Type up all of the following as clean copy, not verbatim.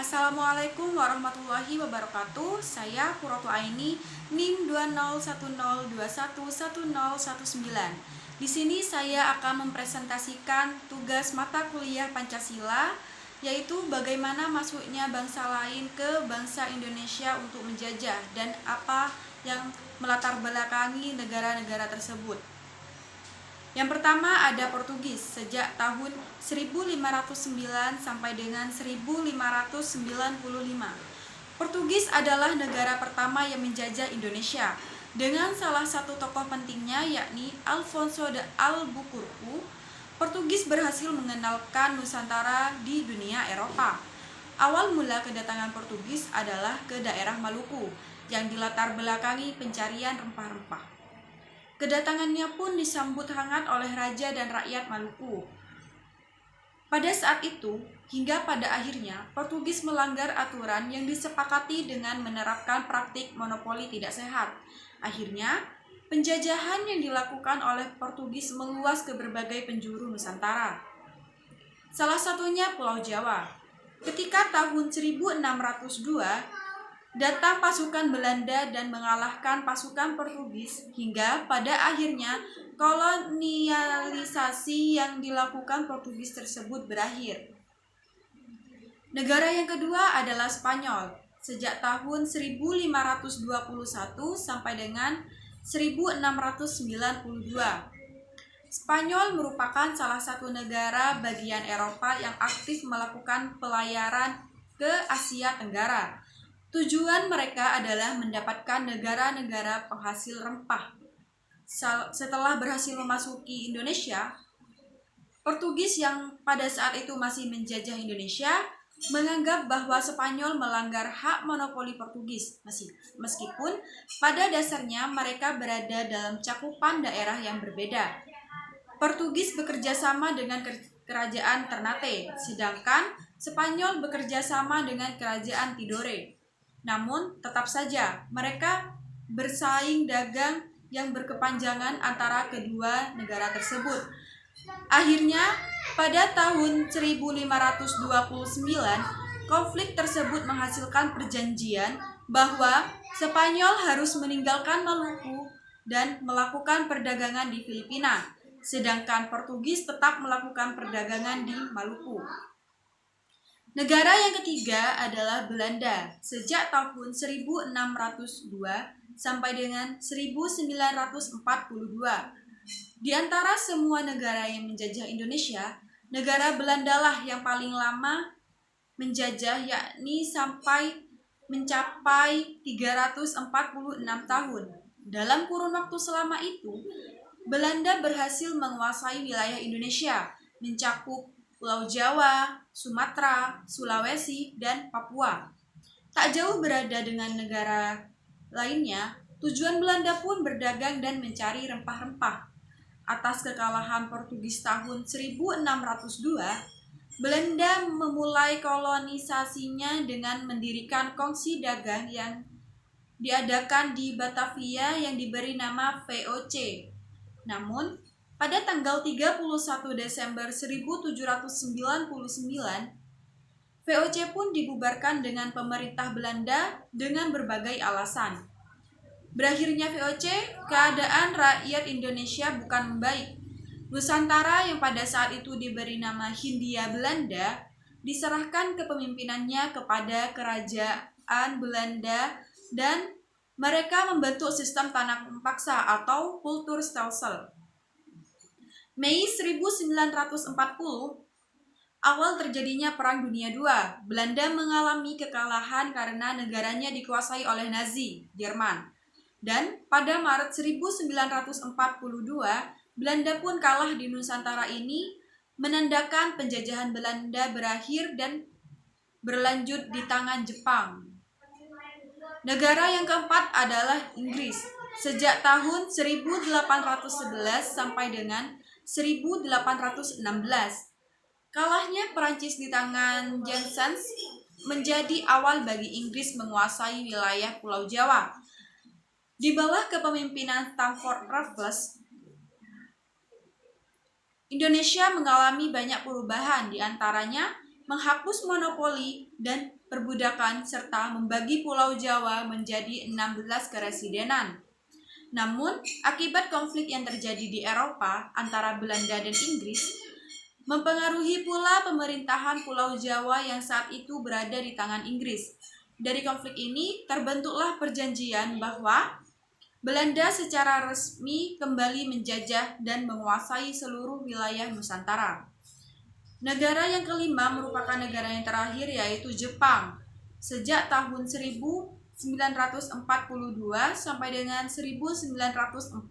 Assalamualaikum warahmatullahi wabarakatuh. Saya Qurratu Aini, NIM 20102110119. Di sini saya akan mempresentasikan tugas mata kuliah Pancasila, yaitu bagaimana masuknya bangsa lain ke bangsa Indonesia untuk menjajah dan apa yang melatar belakangi negara-negara tersebut. Yang pertama ada Portugis sejak tahun 1509 sampai dengan 1595. Portugis adalah negara pertama yang menjajah Indonesia dengan salah satu tokoh pentingnya yakni Alfonso de Albuquerque. Portugis berhasil mengenalkan Nusantara di dunia Eropa. Awal mula kedatangan Portugis adalah ke daerah Maluku yang dilatar belakangi pencarian rempah-rempah. Kedatangannya pun disambut hangat oleh raja dan rakyat Maluku. Pada saat itu, hingga pada akhirnya, Portugis melanggar aturan yang disepakati dengan menerapkan praktik monopoli tidak sehat. Akhirnya, penjajahan yang dilakukan oleh Portugis meluas ke berbagai penjuru Nusantara. Salah satunya Pulau Jawa. Ketika tahun 1602, datang pasukan Belanda dan mengalahkan pasukan Portugis hingga pada akhirnya kolonialisasi yang dilakukan Portugis tersebut berakhir. Negara yang kedua adalah Spanyol sejak tahun 1521 sampai dengan 1692. Spanyol merupakan salah satu negara bagian Eropa yang aktif melakukan pelayaran ke Asia Tenggara. Tujuan mereka adalah mendapatkan negara-negara penghasil rempah. Setelah berhasil memasuki Indonesia, Portugis yang pada saat itu masih menjajah Indonesia menganggap bahwa Spanyol melanggar hak monopoli Portugis, meskipun pada dasarnya mereka berada dalam cakupan daerah yang berbeda. Portugis bekerja sama dengan kerajaan Ternate, sedangkan Spanyol bekerja sama dengan kerajaan Tidore. Namun, tetap saja mereka bersaing dagang yang berkepanjangan antara kedua negara tersebut. Akhirnya, pada tahun 1529, konflik tersebut menghasilkan perjanjian bahwa Spanyol harus meninggalkan Maluku dan melakukan perdagangan di Filipina, sedangkan Portugis tetap melakukan perdagangan di Maluku. Negara yang ketiga adalah Belanda sejak tahun 1602 sampai dengan 1942. Di antara semua negara yang menjajah Indonesia, negara Belanda lah yang paling lama menjajah, yakni sampai mencapai 346 tahun. Dalam kurun waktu selama itu, Belanda berhasil menguasai wilayah Indonesia, mencakup Pulau Jawa, Sumatera, Sulawesi, dan Papua. Tak jauh berada dengan negara lainnya, tujuan Belanda pun berdagang dan mencari rempah-rempah. Atas kekalahan Portugis tahun 1602, Belanda memulai kolonisasinya dengan mendirikan kongsi dagang yang diadakan di Batavia yang diberi nama VOC. Namun, pada tanggal 31 Desember 1799, VOC pun dibubarkan dengan pemerintah Belanda dengan berbagai alasan. Berakhirnya VOC, keadaan rakyat Indonesia bukan membaik. Nusantara yang pada saat itu diberi nama Hindia Belanda diserahkan kepemimpinannya kepada kerajaan Belanda dan mereka membentuk sistem tanah paksa atau kulturstelsel. Mei 1940, awal terjadinya Perang Dunia II. Belanda mengalami kekalahan karena negaranya dikuasai oleh Nazi, Jerman. Dan pada Maret 1942, Belanda pun kalah di Nusantara ini, menandakan penjajahan Belanda berakhir dan berlanjut di tangan Jepang. Negara yang keempat adalah Inggris. Sejak tahun 1811 sampai dengan 1816. Kalahnya Perancis di tangan Janssens menjadi awal bagi Inggris menguasai wilayah Pulau Jawa. Di bawah kepemimpinan Stamford Raffles, Indonesia mengalami banyak perubahan, di antaranya menghapus monopoli dan perbudakan serta membagi Pulau Jawa menjadi 16 keresidenan. Namun, akibat konflik yang terjadi di Eropa antara Belanda dan Inggris, mempengaruhi pula pemerintahan Pulau Jawa yang saat itu berada di tangan Inggris. Dari konflik ini terbentuklah perjanjian bahwa Belanda secara resmi kembali menjajah dan menguasai seluruh wilayah Nusantara. Negara yang kelima merupakan negara yang terakhir, yaitu Jepang. Sejak tahun 1942 sampai dengan 1945.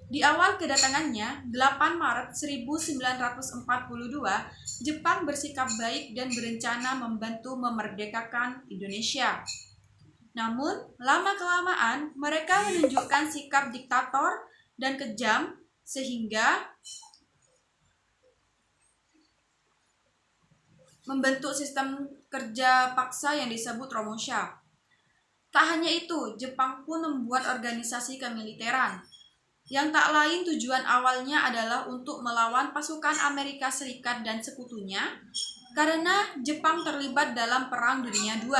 Di awal kedatangannya, 8 Maret 1942, Jepang bersikap baik dan berencana membantu memerdekakan Indonesia. Namun, lama-kelamaan mereka menunjukkan sikap diktator dan kejam sehingga membentuk sistem kerja paksa yang disebut Romosha. Tak hanya itu, Jepang pun membuat organisasi kemiliteran yang tak lain tujuan awalnya adalah untuk melawan pasukan Amerika Serikat dan sekutunya karena Jepang terlibat dalam Perang Dunia II.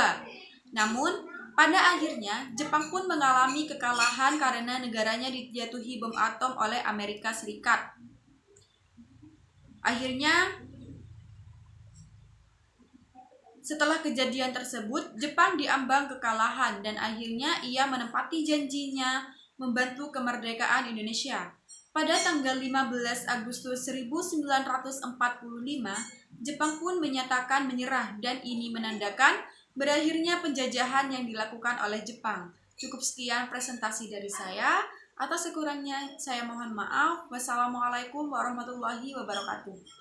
Namun, pada akhirnya, Jepang pun mengalami kekalahan karena negaranya dijatuhi bom atom oleh Amerika Serikat. Akhirnya, setelah kejadian tersebut, Jepang diambang kekalahan dan akhirnya ia menepati janjinya membantu kemerdekaan Indonesia. Pada tanggal 15 Agustus 1945, Jepang pun menyatakan menyerah dan ini menandakan berakhirnya penjajahan yang dilakukan oleh Jepang. Cukup sekian presentasi dari saya. Atas kekurangnya saya mohon maaf. Wassalamualaikum warahmatullahi wabarakatuh.